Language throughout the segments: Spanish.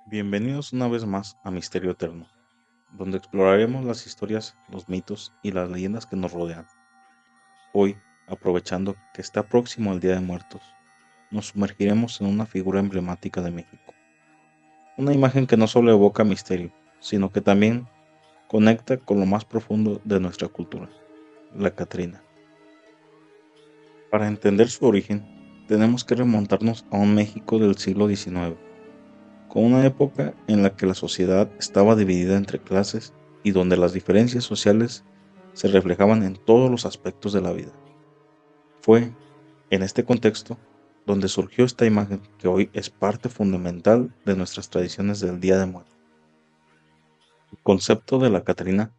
Bienvenidos una vez más a Misterio Eterno, donde exploraremos las historias, los mitos y las leyendas que nos rodean. Hoy, aprovechando que está próximo el Día de Muertos, nos sumergiremos en una figura emblemática de México. Una imagen que no solo evoca misterio, sino que también conecta con lo más profundo de nuestra cultura, la Catrina. Para entender su origen, tenemos que remontarnos a un México del siglo XIX, con una época en la que la sociedad estaba dividida entre clases y donde las diferencias sociales se reflejaban en todos los aspectos de la vida. Fue en este contexto donde surgió esta imagen que hoy es parte fundamental de nuestras tradiciones del Día de Muertos. El concepto de la Catrina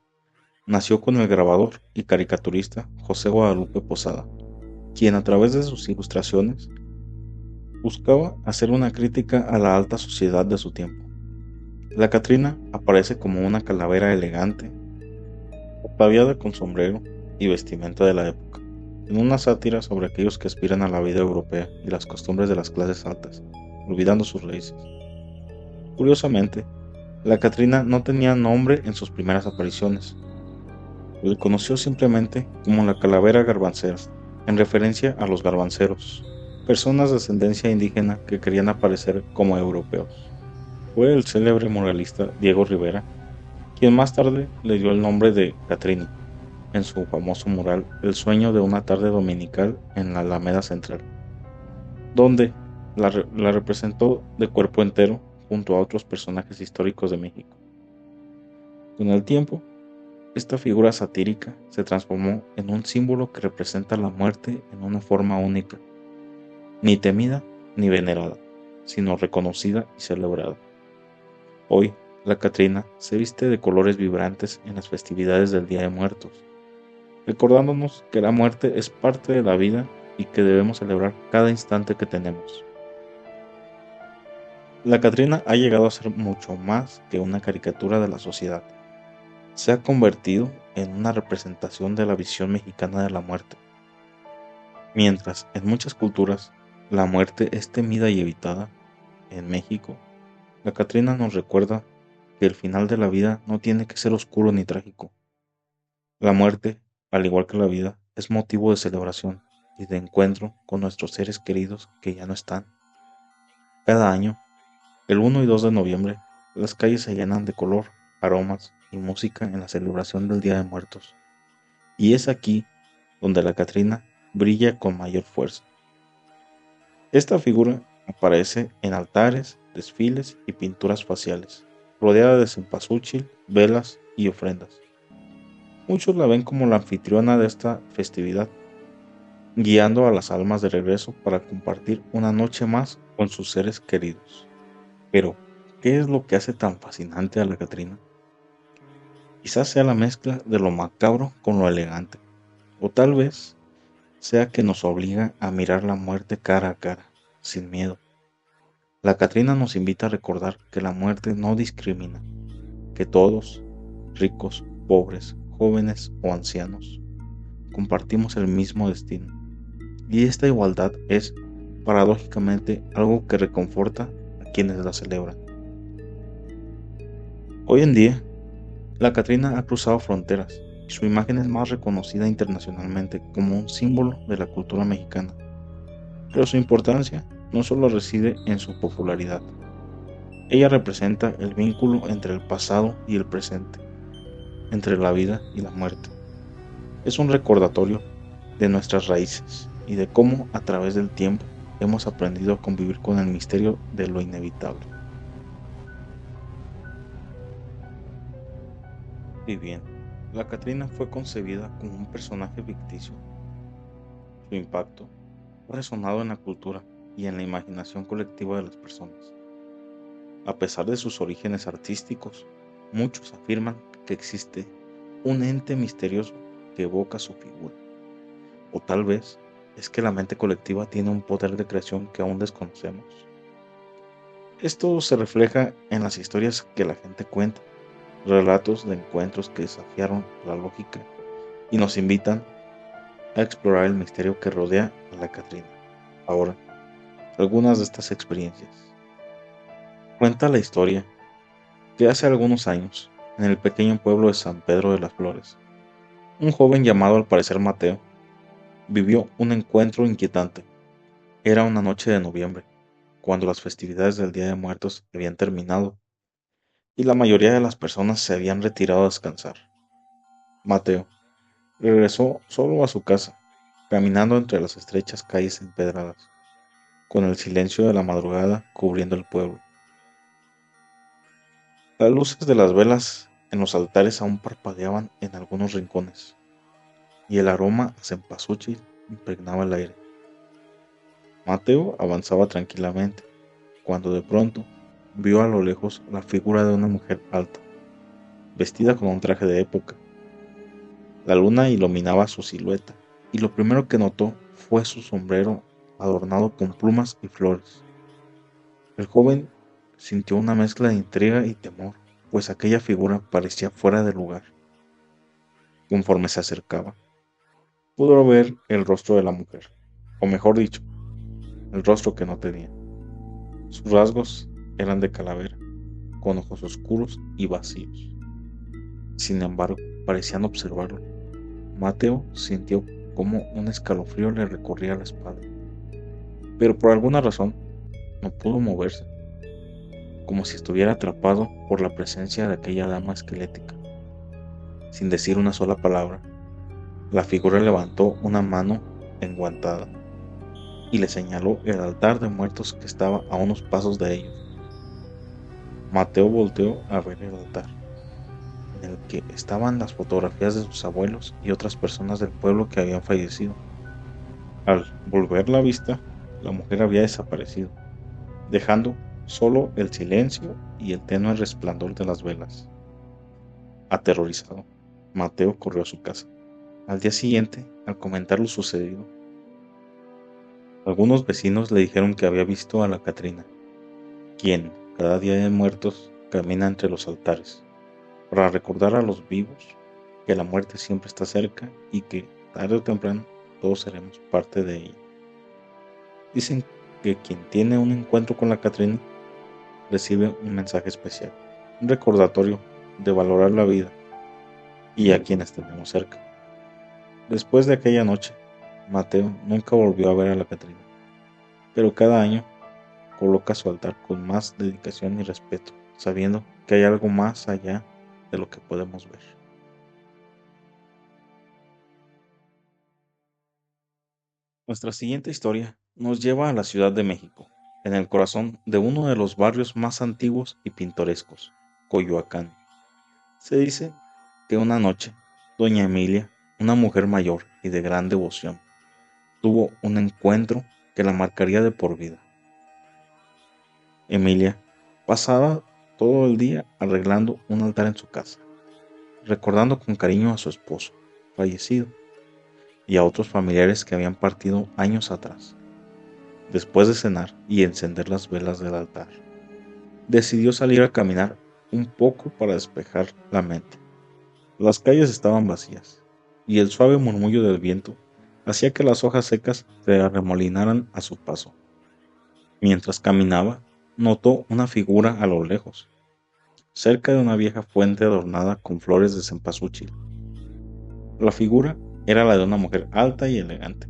nació con el grabador y caricaturista José Guadalupe Posada, quien a través de sus ilustraciones buscaba hacer una crítica a la alta sociedad de su tiempo. La Catrina aparece como una calavera elegante, ataviada con sombrero y vestimenta de la época, en una sátira sobre aquellos que aspiran a la vida europea y las costumbres de las clases altas, olvidando sus raíces. Curiosamente, la Catrina no tenía nombre en sus primeras apariciones. Se le conoció simplemente como la calavera garbancera, en referencia a los garbanceros, personas de ascendencia indígena que querían aparecer como europeos. Fue el célebre muralista Diego Rivera quien más tarde le dio el nombre de Catrina en su famoso mural El sueño de una tarde dominical en la Alameda Central, donde la representó de cuerpo entero junto a otros personajes históricos de México. Con el tiempo, esta figura satírica se transformó en un símbolo que representa la muerte en una forma única, ni temida ni venerada, sino reconocida y celebrada. Hoy, la Catrina se viste de colores vibrantes en las festividades del Día de Muertos, recordándonos que la muerte es parte de la vida y que debemos celebrar cada instante que tenemos. La Catrina ha llegado a ser mucho más que una caricatura de la sociedad. Se ha convertido en una representación de la visión mexicana de la muerte. Mientras en muchas culturas la muerte es temida y evitada, en México, la Catrina nos recuerda que el final de la vida no tiene que ser oscuro ni trágico. La muerte, al igual que la vida, es motivo de celebración y de encuentro con nuestros seres queridos que ya no están. Cada año, el 1 y 2 de noviembre, las calles se llenan de color, aromas y música en la celebración del Día de Muertos. Y es aquí donde la Catrina brilla con mayor fuerza. Esta figura aparece en altares, desfiles y pinturas faciales, rodeada de cempasúchil, velas y ofrendas. Muchos la ven como la anfitriona de esta festividad, guiando a las almas de regreso para compartir una noche más con sus seres queridos. Pero, ¿qué es lo que hace tan fascinante a la Catrina? Quizás sea la mezcla de lo macabro con lo elegante, o tal vez sea que nos obliga a mirar la muerte cara a cara, sin miedo. La Catrina nos invita a recordar que la muerte no discrimina, que todos, ricos, pobres, jóvenes o ancianos, compartimos el mismo destino. Y esta igualdad es, paradójicamente, algo que reconforta a quienes la celebran. Hoy en día, la Catrina ha cruzado fronteras y su imagen es más reconocida internacionalmente como un símbolo de la cultura mexicana. Pero su importancia no solo reside en su popularidad. Ella representa el vínculo entre el pasado y el presente, entre la vida y la muerte. Es un recordatorio de nuestras raíces y de cómo a través del tiempo hemos aprendido a convivir con el misterio de lo inevitable. Y bien, la Catrina fue concebida como un personaje ficticio. Su impacto ha resonado en la cultura y en la imaginación colectiva de las personas. A pesar de sus orígenes artísticos, muchos afirman que existe un ente misterioso que evoca su figura. O tal vez es que la mente colectiva tiene un poder de creación que aún desconocemos. Esto se refleja en las historias que la gente cuenta, relatos de encuentros que desafiaron la lógica y nos invitan a explorar el misterio que rodea a la Catrina. Ahora, algunas de estas experiencias. Cuenta la historia que hace algunos años, en el pequeño pueblo de San Pedro de las Flores, un joven llamado al parecer Mateo vivió un encuentro inquietante. Era una noche de noviembre, cuando las festividades del Día de Muertos habían terminado y la mayoría de las personas se habían retirado a descansar. Mateo regresó solo a su casa, caminando entre las estrechas calles empedradas, con el silencio de la madrugada cubriendo el pueblo. Las luces de las velas en los altares aún parpadeaban en algunos rincones, y el aroma a cempasúchil impregnaba el aire. Mateo avanzaba tranquilamente, cuando de pronto vio a lo lejos la figura de una mujer alta, vestida con un traje de época. La luna iluminaba su silueta, y lo primero que notó fue su sombrero adornado con plumas y flores. El joven sintió una mezcla de intriga y temor, pues aquella figura parecía fuera de lugar. Conforme se acercaba, pudo ver el rostro de la mujer, o mejor dicho, el rostro que no tenía. Sus rasgos eran de calavera, con ojos oscuros y vacíos. Sin embargo, parecían observarlo. Mateo sintió como un escalofrío le recorría la espalda, pero por alguna razón no pudo moverse, como si estuviera atrapado por la presencia de aquella dama esquelética. Sin decir una sola palabra, la figura levantó una mano enguantada y le señaló el altar de muertos que estaba a unos pasos de ellos. Mateo volteó a ver el altar, en el que estaban las fotografías de sus abuelos y otras personas del pueblo que habían fallecido. Al volver la vista, la mujer había desaparecido, dejando solo el silencio y el tenue resplandor de las velas. Aterrorizado, Mateo corrió a su casa. Al día siguiente, al comentar lo sucedido, algunos vecinos le dijeron que había visto a la Catrina, quien, cada día de muertos, camina entre los altares, para recordar a los vivos que la muerte siempre está cerca y que, tarde o temprano, todos seremos parte de ella. Dicen que quien tiene un encuentro con la Catrina recibe un mensaje especial, un recordatorio de valorar la vida y a quienes tenemos cerca. Después de aquella noche, Mateo nunca volvió a ver a la Catrina, pero cada año coloca su altar con más dedicación y respeto, sabiendo que hay algo más allá de lo que podemos ver. Nuestra siguiente historia nos lleva a la Ciudad de México, en el corazón de uno de los barrios más antiguos y pintorescos, Coyoacán. Se dice que una noche, doña Emilia, una mujer mayor y de gran devoción, tuvo un encuentro que la marcaría de por vida. Emilia pasaba todo el día arreglando un altar en su casa, recordando con cariño a su esposo, fallecido, y a otros familiares que habían partido años atrás. Después de cenar y encender las velas del altar, decidió salir a caminar un poco para despejar la mente. Las calles estaban vacías, y el suave murmullo del viento hacía que las hojas secas se arremolinaran a su paso. Mientras caminaba, notó una figura a lo lejos, cerca de una vieja fuente adornada con flores de cempasúchil. La figura era la de una mujer alta y elegante,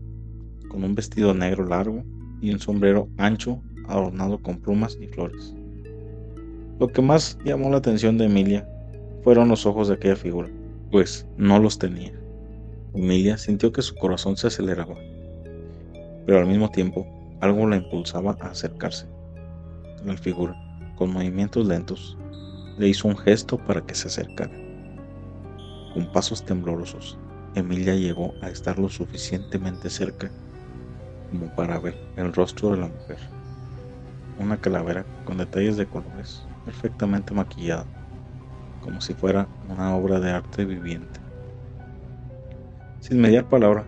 con un vestido negro largo y un sombrero ancho adornado con plumas y flores. Lo que más llamó la atención de Emilia fueron los ojos de aquella figura, pues no los tenía. Emilia sintió que su corazón se aceleraba, pero al mismo tiempo algo la impulsaba a acercarse. La figura, con movimientos lentos, le hizo un gesto para que se acercara. Con pasos temblorosos, Emilia llegó a estar lo suficientemente cerca como para ver el rostro de la mujer, una calavera con detalles de colores perfectamente maquillada, como si fuera una obra de arte viviente. Sin mediar palabra,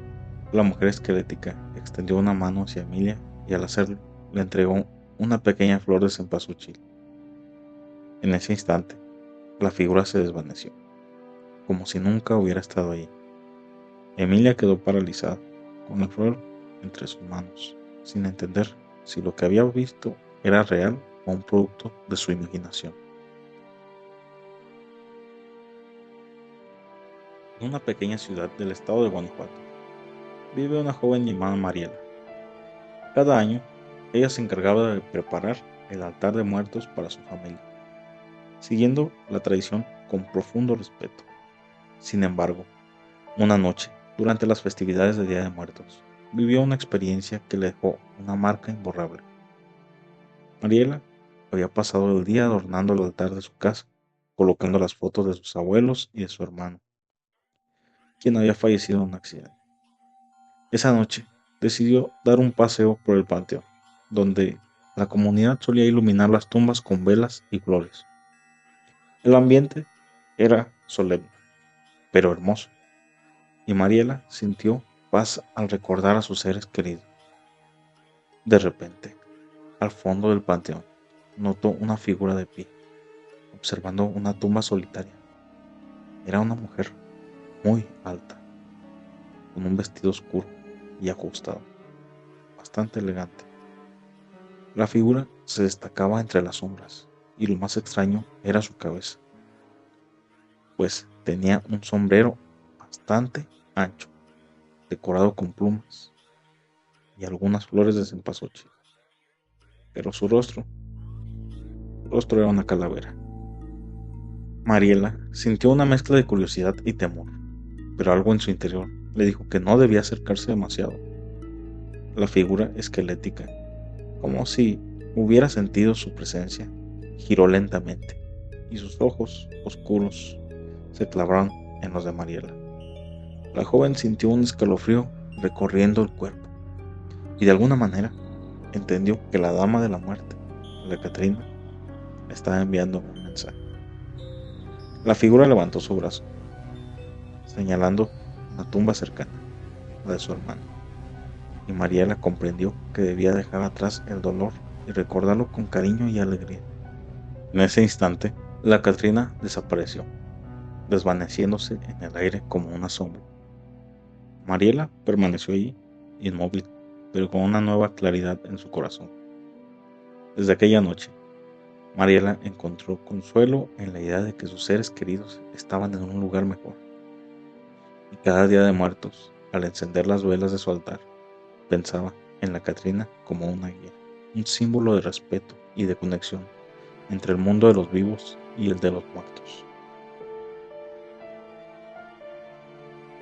la mujer esquelética extendió una mano hacia Emilia y al hacerlo le entregó una pequeña flor de cempasúchil. En ese instante, la figura se desvaneció, como si nunca hubiera estado allí. Emilia quedó paralizada, con la flor entre sus manos, sin entender si lo que había visto era real o un producto de su imaginación. En una pequeña ciudad del estado de Guanajuato vive una joven llamada Mariela. Cada año, ella se encargaba de preparar el altar de muertos para su familia, siguiendo la tradición con profundo respeto. Sin embargo, una noche, durante las festividades de Día de Muertos, vivió una experiencia que le dejó una marca imborrable. Mariela había pasado el día adornando el altar de su casa, colocando las fotos de sus abuelos y de su hermano, quien había fallecido en un accidente. Esa noche decidió dar un paseo por el panteón, donde la comunidad solía iluminar las tumbas con velas y flores. El ambiente era solemne, pero hermoso, y Mariela sintió paz al recordar a sus seres queridos. De repente, al fondo del panteón, notó una figura de pie, observando una tumba solitaria. Era una mujer muy alta, con un vestido oscuro y ajustado, bastante elegante. La figura se destacaba entre las sombras, y lo más extraño era su cabeza, pues tenía un sombrero bastante ancho, decorado con plumas y algunas flores de cempasúchil, pero su rostro era una calavera. Mariela sintió una mezcla de curiosidad y temor, pero algo en su interior le dijo que no debía acercarse demasiado. La figura esquelética, como si hubiera sentido su presencia, giró lentamente, y sus ojos oscuros se clavaron en los de Mariela. La joven sintió un escalofrío recorriendo el cuerpo, y de alguna manera entendió que la dama de la muerte, la Catrina, le estaba enviando un mensaje. La figura levantó su brazo, señalando una tumba cercana, la de su hermano, y Mariela comprendió que debía dejar atrás el dolor y recordarlo con cariño y alegría. En ese instante, la Catrina desapareció, desvaneciéndose en el aire como una sombra. Mariela permaneció allí, inmóvil, pero con una nueva claridad en su corazón. Desde aquella noche, Mariela encontró consuelo en la idea de que sus seres queridos estaban en un lugar mejor, y cada día de muertos, al encender las velas de su altar, pensaba en la Catrina como una guía, un símbolo de respeto y de conexión entre el mundo de los vivos y el de los muertos.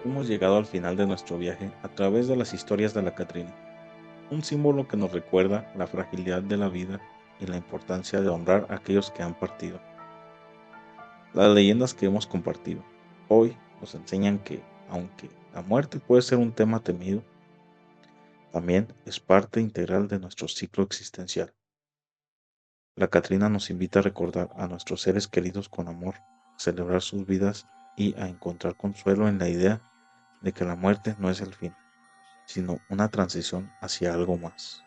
Hemos llegado al final de nuestro viaje a través de las historias de la Catrina, un símbolo que nos recuerda la fragilidad de la vida y la importancia de honrar a aquellos que han partido. Las leyendas que hemos compartido hoy nos enseñan que, aunque la muerte puede ser un tema temido, también es parte integral de nuestro ciclo existencial. La Catrina nos invita a recordar a nuestros seres queridos con amor, a celebrar sus vidas y a encontrar consuelo en la idea de que la muerte no es el fin, sino una transición hacia algo más.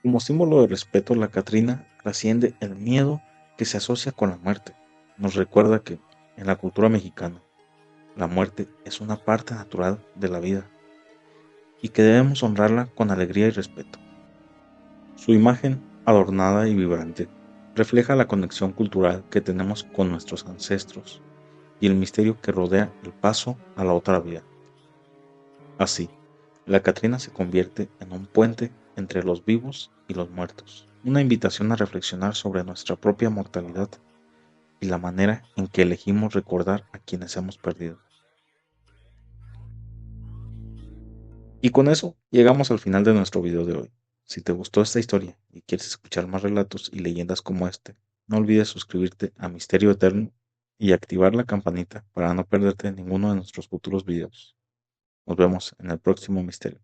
Como símbolo de respeto, la Catrina trasciende el miedo que se asocia con la muerte. Nos recuerda que, en la cultura mexicana, la muerte es una parte natural de la vida y que debemos honrarla con alegría y respeto. Su imagen, adornada y vibrante, refleja la conexión cultural que tenemos con nuestros ancestros y el misterio que rodea el paso a la otra vida. Así, la Catrina se convierte en un puente entre los vivos y los muertos, una invitación a reflexionar sobre nuestra propia mortalidad y la manera en que elegimos recordar a quienes hemos perdido. Y con eso llegamos al final de nuestro video de hoy. Si te gustó esta historia y quieres escuchar más relatos y leyendas como este, no olvides suscribirte a Misterio Eterno y activar la campanita para no perderte ninguno de nuestros futuros videos. Nos vemos en el próximo misterio.